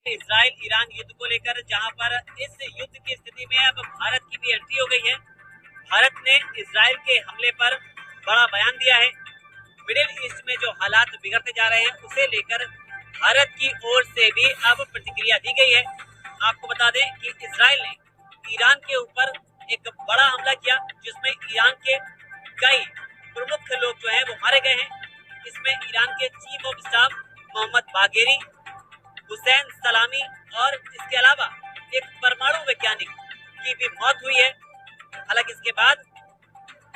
Israel Iran युद्ध को लेकर, जहां पर इस युद्ध की स्थिति में अब भारत की भी एंट्री हो गई है। भारत ने इजराइल के हमले पर बड़ा बयान दिया है। मिडिल ईस्ट में जो हालात बिगड़ते जा रहे हैं उसे लेकर भारत की ओर से भी अब प्रतिक्रिया दी गई है। आपको बता दें कि इजराइल ने ईरान के ऊपर एक बड़ा हमला किया, जिसमें ईरान के कई प्रमुख लोग जो हैं वो मारे गए हैं। इसमें ईरान के chief of staff Mohammad Bagheri, Hossein Salami और इसके अलावा एक परमाणु वैज्ञानिक की भी मौत हुई है। हालांकि इसके बाद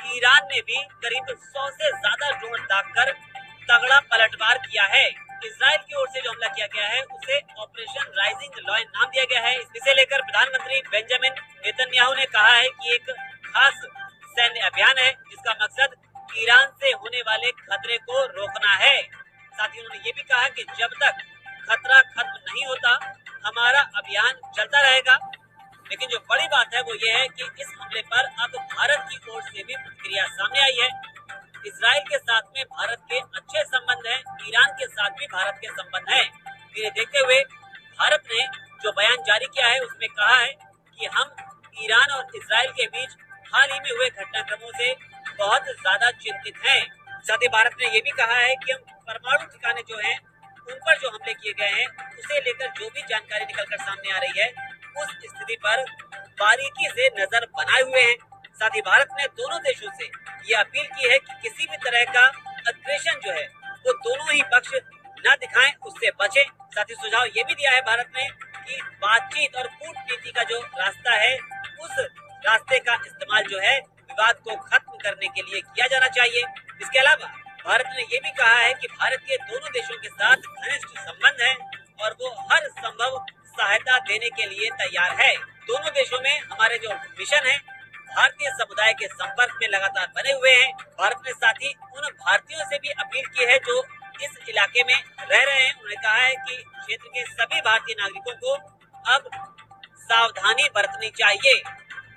ईरान ने भी करीब 100 से ज्यादा ड्रोन दागकर तगड़ा पलटवार किया है। इजराइल की ओर से जो हमला किया गया है उसे ऑपरेशन राइजिंग लॉयन नाम दिया गया है। इसे लेकर प्रधानमंत्री बेंजामिन नेतन्याहू ने कहा है कि एक खास सैन्य अभियान है जिसका मकसद ईरान से होने वाले खतरे को रोकना है। साथ ही उन्होंने ये भी कहा कि जब तक खतरा खत्म नहीं होता हमारा अभियान चलता रहेगा। लेकिन जो बड़ी बात है वो ये है कि इस हमले पर अब भारत की ओर से भी प्रतिक्रिया सामने आई है। इजराइल के साथ में भारत के अच्छे संबंध हैं, ईरान के साथ भी भारत के संबंध हैं। इन्हें देखते हुए भारत ने जो बयान जारी किया है उसमें कहा है कि हम ईरान और इजराइल के बीच हाल ही में हुए घटनाक्रमों से बहुत ज्यादा चिंतित हैं। साथ ही भारत ने ये भी कहा है कि हम परमाणु ठिकाने जो हैं उन पर जो हमले किए गए हैं उसे लेकर जो भी जानकारी निकलकर सामने आ रही है उस स्थिति पर बारीकी से नजर बनाए हुए हैं। साथ ही भारत ने दोनों देशों से ये अपील की है कि किसी भी तरह का अग्रेशन जो है वो दोनों ही पक्ष न दिखाएं, उससे बचें। साथ ही सुझाव ये भी दिया है भारत ने कि बातचीत और कूटनीति का जो रास्ता है उस रास्ते का इस्तेमाल जो है विवाद को खत्म करने के लिए किया जाना चाहिए। इसके अलावा भारत ने ये भी कहा है कि भारत के दोनों देशों के साथ घनिष्ठ संबंध है और वो हर संभव सहायता देने के लिए तैयार है। दोनों देशों में हमारे जो मिशन है भारतीय समुदाय के संपर्क में लगातार बने हुए हैं। भारत ने साथ ही उन भारतीयों से भी अपील की है जो इस इलाके में रह रहे हैं। उन्होंने कहा है कि क्षेत्र के सभी भारतीय नागरिकों को अब सावधानी बरतनी चाहिए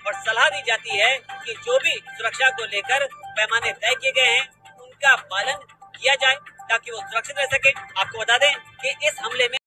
और सलाह दी जाती है कि जो भी सुरक्षा को लेकर पैमाने तय किए गए हैं उनका पालन किया जाए ताकि वो सुरक्षित रह सके। आपको बता दें कि इस हमले में